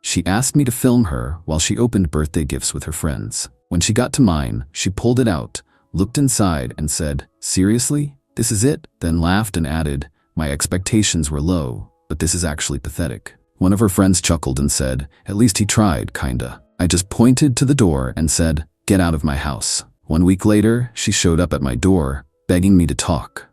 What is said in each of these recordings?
She asked me to film her while she opened birthday gifts with her friends. When she got to mine, she pulled it out, looked inside and said, "Seriously? This is it?" Then laughed and added, "My expectations were low, but this is actually pathetic." One of her friends chuckled and said, "At least he tried, kinda." I just pointed to the door and said, "Get out of my house." 1 week later, she showed up at my door, begging me to talk.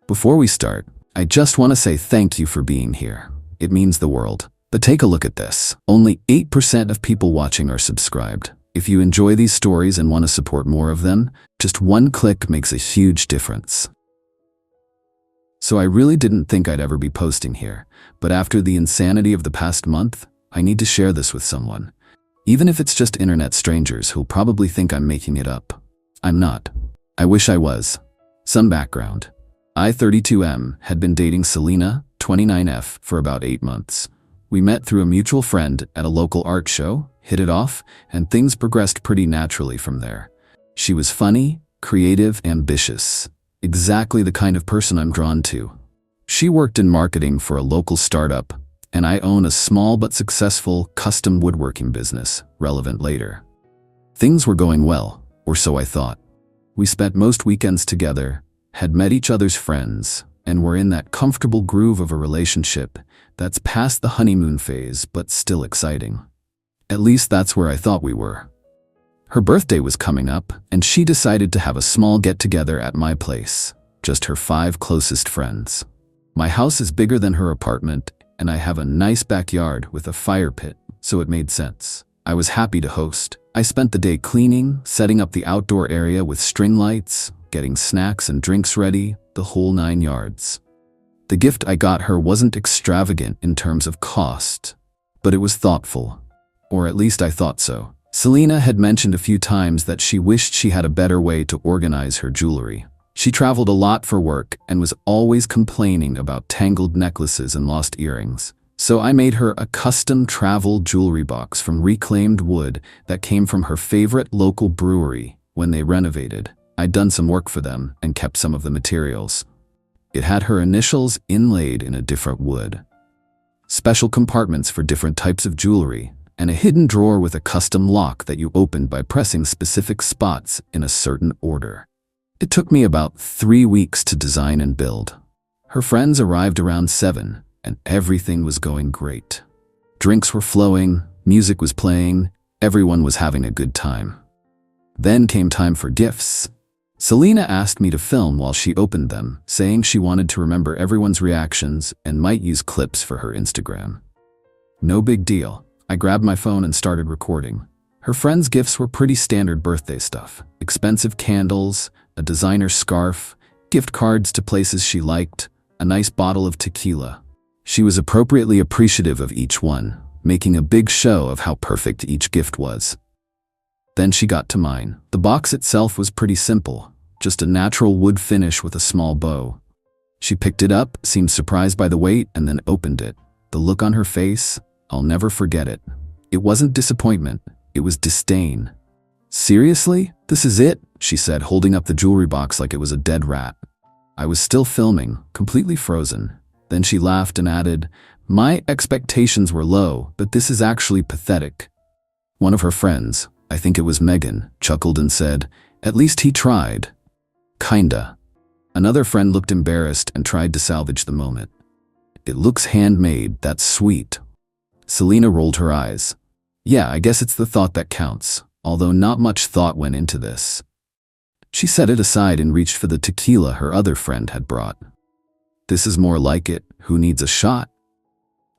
Before we start, I just want to say thank you for being here. It means the world. But take a look at this. Only 8% of people watching are subscribed. If you enjoy these stories and want to support more of them, just one click makes a huge difference. So I really didn't think I'd ever be posting here, but after the insanity of the past month, I need to share this with someone. Even if it's just internet strangers who'll probably think I'm making it up. I'm not. I wish I was. Some background. I, 32M, had been dating Selena, 29F, for about 8 months. We met through a mutual friend at a local art show, hit it off, and things progressed pretty naturally from there. She was funny, creative, ambitious. Exactly the kind of person I'm drawn to. She worked in marketing for a local startup, and I own a small but successful custom woodworking business, relevant later. Things were going well, or so I thought. We spent most weekends together, had met each other's friends, and were in that comfortable groove of a relationship that's past the honeymoon phase but still exciting. At least that's where I thought we were. Her birthday was coming up, and she decided to have a small get-together at my place, just her 5 closest friends. My house is bigger than her apartment, and I have a nice backyard with a fire pit, so it made sense. I was happy to host. I spent the day cleaning, setting up the outdoor area with string lights, getting snacks and drinks ready, the whole 9 yards. The gift I got her wasn't extravagant in terms of cost, but it was thoughtful. Or at least I thought so. Selena had mentioned a few times that she wished she had a better way to organize her jewelry. She traveled a lot for work and was always complaining about tangled necklaces and lost earrings. So I made her a custom travel jewelry box from reclaimed wood that came from her favorite local brewery when they renovated. I'd done some work for them and kept some of the materials. It had her initials inlaid in a different wood, special compartments for different types of jewelry, and a hidden drawer with a custom lock that you opened by pressing specific spots in a certain order. It took me about 3 weeks to design and build. Her friends arrived around 7, and everything was going great. Drinks were flowing, music was playing, everyone was having a good time. Then came time for gifts. Selena asked me to film while she opened them, saying she wanted to remember everyone's reactions and might use clips for her Instagram. No big deal. I grabbed my phone and started recording. Her friends' gifts were pretty standard birthday stuff. Expensive candles, a designer scarf, gift cards to places she liked, a nice bottle of tequila. She was appropriately appreciative of each one, making a big show of how perfect each gift was. Then she got to mine. The box itself was pretty simple, just a natural wood finish with a small bow. She picked it up, seemed surprised by the weight, and then opened it. The look on her face, I'll never forget it. It wasn't disappointment, it was disdain. "Seriously? This is it?" she said, holding up the jewelry box like it was a dead rat. I was still filming, completely frozen. Then she laughed and added, "My expectations were low, but this is actually pathetic." One of her friends, I think it was Megan, chuckled and said, "At least he tried." Kinda. Another friend looked embarrassed and tried to salvage the moment. "It looks handmade, that's sweet." Selena rolled her eyes. "Yeah, I guess it's the thought that counts, although not much thought went into this." She set it aside and reached for the tequila her other friend had brought. "This is more like it. Who needs a shot?"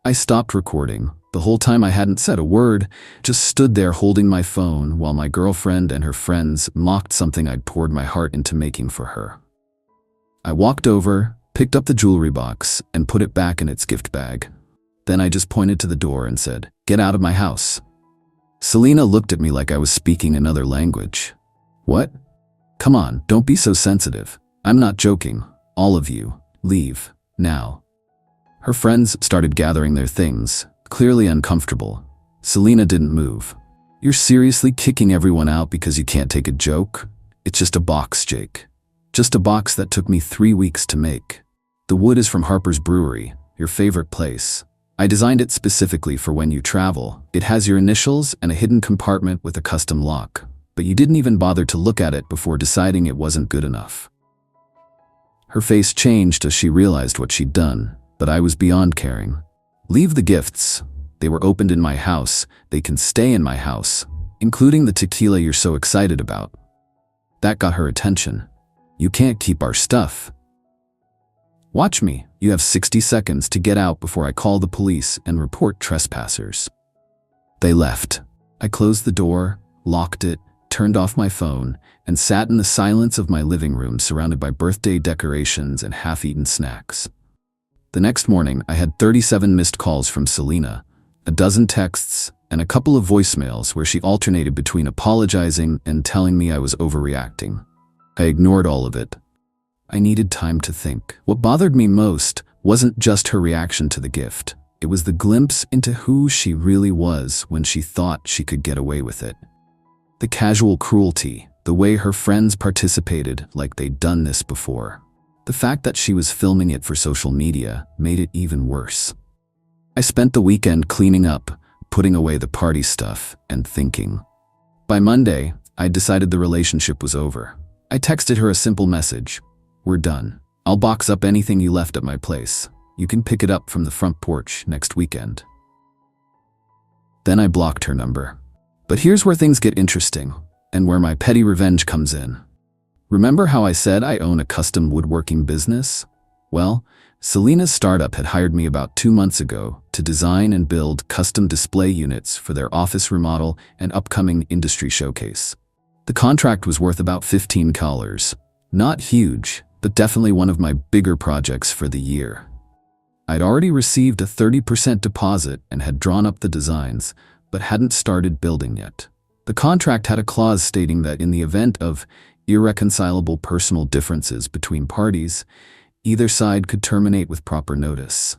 I stopped recording. The whole time I hadn't said a word, just stood there holding my phone while my girlfriend and her friends mocked something I'd poured my heart into making for her. I walked over, picked up the jewelry box, and put it back in its gift bag. Then I just pointed to the door and said, "Get out of my house." Selena looked at me like I was speaking another language. "What? Come on, don't be so sensitive. I'm not joking. All of you, leave, now." Her friends started gathering their things, clearly uncomfortable. Selena didn't move. "You're seriously kicking everyone out because you can't take a joke? It's just a box, Jake. Just a box that took me 3 weeks to make. The wood is from Harper's Brewery, your favorite place. I designed it specifically for when you travel. It has your initials and a hidden compartment with a custom lock, but you didn't even bother to look at it before deciding it wasn't good enough." Her face changed as she realized what she'd done, but I was beyond caring. "Leave the gifts. They were opened in my house. They can stay in my house, including the tequila you're so excited about." That got her attention. "You can't keep our stuff." "Watch me. You have 60 seconds to get out before I call the police and report trespassers." They left. I closed the door, locked it, turned off my phone, and sat in the silence of my living room surrounded by birthday decorations and half-eaten snacks. The next morning, I had 37 missed calls from Selena, a dozen texts, and a couple of voicemails where she alternated between apologizing and telling me I was overreacting. I ignored all of it. I needed time to think. What bothered me most wasn't just her reaction to the gift. It was the glimpse into who she really was when she thought she could get away with it. The casual cruelty, the way her friends participated like they'd done this before. The fact that she was filming it for social media made it even worse. I spent the weekend cleaning up, putting away the party stuff, and thinking. By Monday, I decided the relationship was over. I texted her a simple message. "We're done. I'll box up anything you left at my place. You can pick it up from the front porch next weekend." Then I blocked her number. But here's where things get interesting, and where my petty revenge comes in. Remember how I said I own a custom woodworking business? Well, Selena's startup had hired me about 2 months ago to design and build custom display units for their office remodel and upcoming industry showcase. The contract was worth about $15. Not huge, but definitely one of my bigger projects for the year. I'd already received a 30% deposit and had drawn up the designs, but hadn't started building yet. The contract had a clause stating that in the event of irreconcilable personal differences between parties, either side could terminate with proper notice.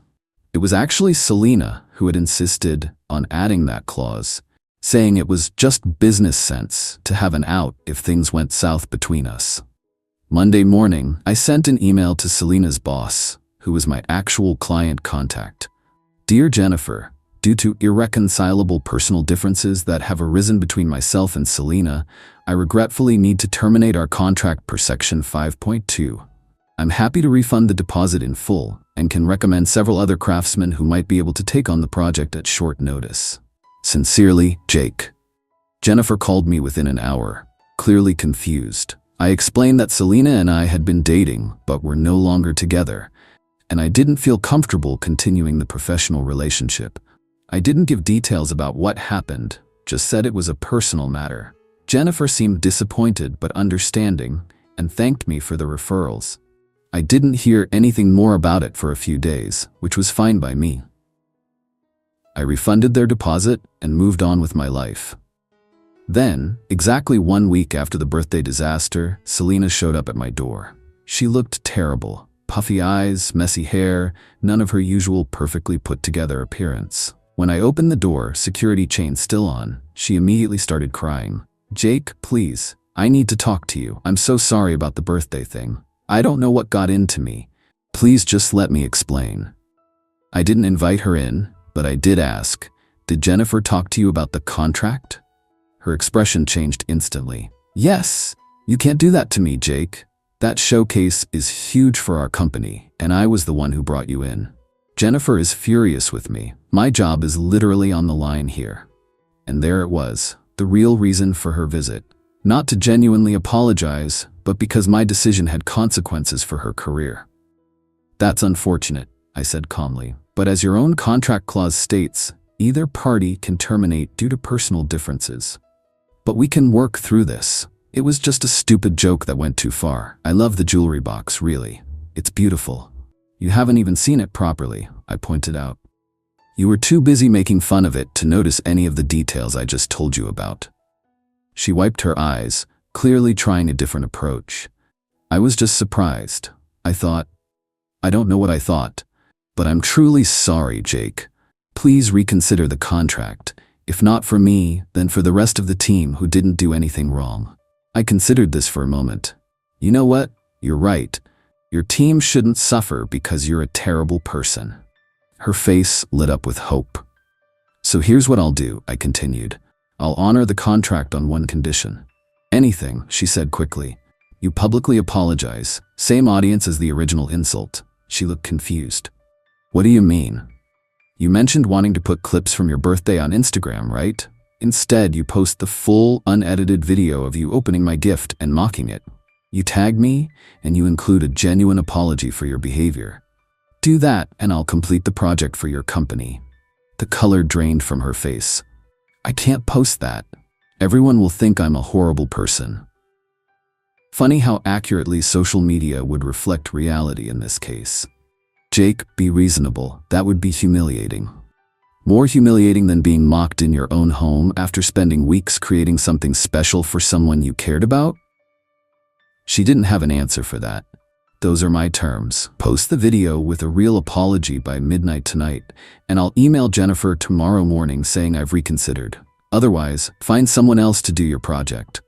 It was actually Selena who had insisted on adding that clause, saying it was just business sense to have an out if things went south between us. Monday morning, I sent an email to Selena's boss, who was my actual client contact. "Dear Jennifer, due to irreconcilable personal differences that have arisen between myself and Selena, I regretfully need to terminate our contract per Section 5.2. I'm happy to refund the deposit in full and can recommend several other craftsmen who might be able to take on the project at short notice. Sincerely, Jake." Jennifer called me within an hour, clearly confused. I explained that Selena and I had been dating but were no longer together, and I didn't feel comfortable continuing the professional relationship. I didn't give details about what happened, just said it was a personal matter. Jennifer seemed disappointed but understanding and thanked me for the referrals. I didn't hear anything more about it for a few days, which was fine by me. I refunded their deposit and moved on with my life. Then, exactly 1 week after the birthday disaster, Selena showed up at my door. She looked terrible. Puffy eyes, messy hair, none of her usual perfectly put together appearance. When I opened the door, security chain still on, she immediately started crying. "Jake, please, I need to talk to you. I'm so sorry about the birthday thing. I don't know what got into me. Please just let me explain." I didn't invite her in, but I did ask, "Did Jennifer talk to you about the contract?" Her expression changed instantly. "Yes, you can't do that to me, Jake. That showcase is huge for our company, and I was the one who brought you in. Jennifer is furious with me. My job is literally on the line here." And there it was, the real reason for her visit. Not to genuinely apologize, but because my decision had consequences for her career. "That's unfortunate," I said calmly, "but as your own contract clause states, either party can terminate due to personal differences. But we can work through this. It was just a stupid joke that went too far. I love the jewelry box, really. It's beautiful." "You haven't even seen it properly," I pointed out. "You were too busy making fun of it to notice any of the details I just told you about." She wiped her eyes, clearly trying a different approach. I was just surprised. I don't know what I thought, but I'm truly sorry, Jake. Please reconsider the contract. If not for me, then for the rest of the team who didn't do anything wrong. I considered this for a moment. You know what? You're right. Your team shouldn't suffer because you're a terrible person. Her face lit up with hope. "So here's what I'll do," I continued. "I'll honor the contract on one condition." "Anything," she said quickly. "You publicly apologize. Same audience as the original insult." She looked confused. "What do you mean? You mentioned wanting to put clips from your birthday on Instagram, right? Instead, you post the full, unedited video of you opening my gift and mocking it. You tag me, and you include a genuine apology for your behavior. Do that, and I'll complete the project for your company." The color drained from her face. "I can't post that. Everyone will think I'm a horrible person." Funny how accurately social media would reflect reality in this case. "Jake, be reasonable. That would be humiliating. More humiliating than being mocked in your own home after spending weeks creating something special for someone you cared about?" She didn't have an answer for that. "Those are my terms. Post the video with a real apology by midnight tonight, and I'll email Jennifer tomorrow morning saying I've reconsidered. Otherwise, find someone else to do your project."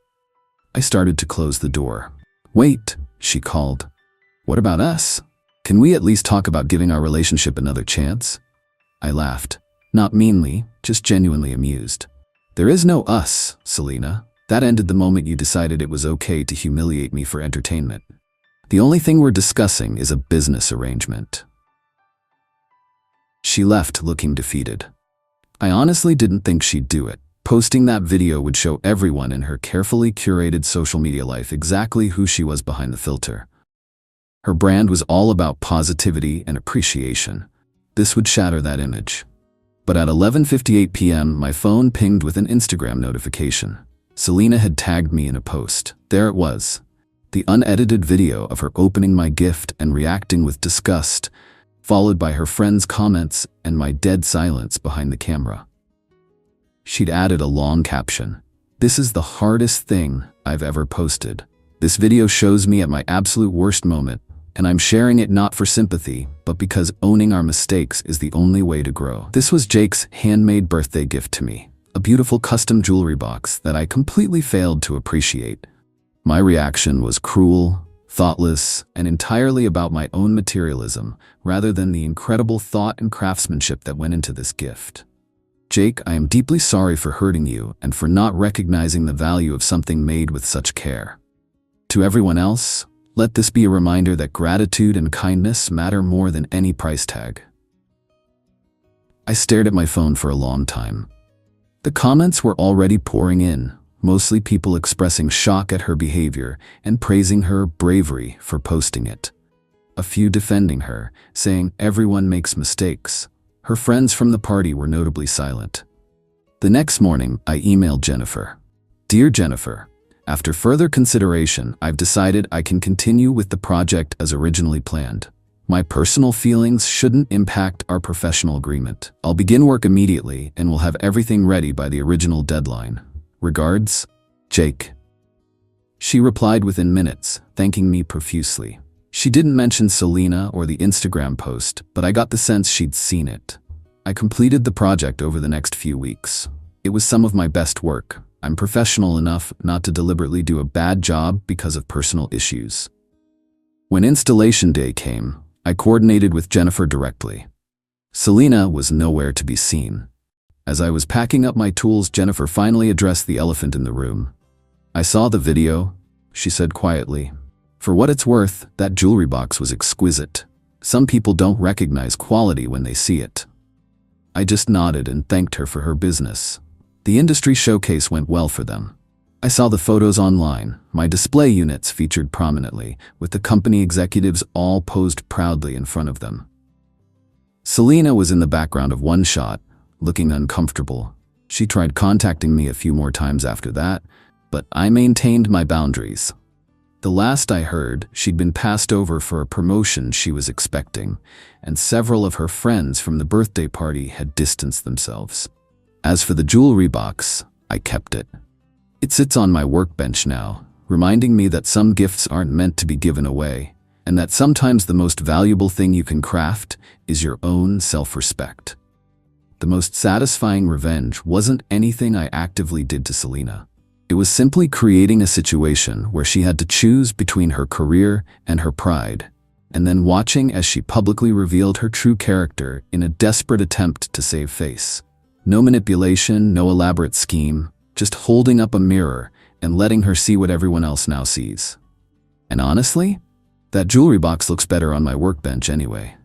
I started to close the door. "Wait," she called. "What about us? Can we at least talk about giving our relationship another chance?" I laughed, not meanly, just genuinely amused. "There is no us, Selena. That ended the moment you decided it was okay to humiliate me for entertainment. The only thing we're discussing is a business arrangement." She left looking defeated. I honestly didn't think she'd do it. Posting that video would show everyone in her carefully curated social media life exactly who she was behind the filter. Her brand was all about positivity and appreciation. This would shatter that image. But at 11:58 p.m., my phone pinged with an Instagram notification. Selena had tagged me in a post. There it was. The unedited video of her opening my gift and reacting with disgust, followed by her friends' comments and my dead silence behind the camera. She'd added a long caption. "This is the hardest thing I've ever posted. This video shows me at my absolute worst moment, and I'm sharing it not for sympathy, but because owning our mistakes is the only way to grow." This was Jake's handmade birthday gift to me, a beautiful custom jewelry box that I completely failed to appreciate. My reaction was cruel, thoughtless, and entirely about my own materialism, rather than the incredible thought and craftsmanship that went into this gift. "Jake, I am deeply sorry for hurting you and for not recognizing the value of something made with such care. To everyone else, let this be a reminder that gratitude and kindness matter more than any price tag." I stared at my phone for a long time. The comments were already pouring in, mostly people expressing shock at her behavior and praising her bravery for posting it. A few defending her, saying everyone makes mistakes. Her friends from the party were notably silent. The next morning, I emailed Jennifer. "Dear Jennifer, after further consideration, I've decided I can continue with the project as originally planned. My personal feelings shouldn't impact our professional agreement. I'll begin work immediately and will have everything ready by the original deadline. Regards, Jake." She replied within minutes, thanking me profusely. She didn't mention Selena or the Instagram post, but I got the sense she'd seen it. I completed the project over the next few weeks. It was some of my best work. I'm professional enough not to deliberately do a bad job because of personal issues. When installation day came, I coordinated with Jennifer directly. Selena was nowhere to be seen. As I was packing up my tools, Jennifer finally addressed the elephant in the room. "I saw the video," she said quietly. "For what it's worth, that jewelry box was exquisite. Some people don't recognize quality when they see it." I just nodded and thanked her for her business. The industry showcase went well for them. I saw the photos online. My display units featured prominently, with the company executives all posed proudly in front of them. Selena was in the background of one shot, looking uncomfortable. She tried contacting me a few more times after that, but I maintained my boundaries. The last I heard, she'd been passed over for a promotion she was expecting, and several of her friends from the birthday party had distanced themselves. As for the jewelry box, I kept it. It sits on my workbench now, reminding me that some gifts aren't meant to be given away, and that sometimes the most valuable thing you can craft is your own self-respect. The most satisfying revenge wasn't anything I actively did to Selena. It was simply creating a situation where she had to choose between her career and her pride. and then watching as she publicly revealed her true character in a desperate attempt to save face. No manipulation, no elaborate scheme, just holding up a mirror and letting her see what everyone else now sees. And honestly, that jewelry box looks better on my workbench anyway.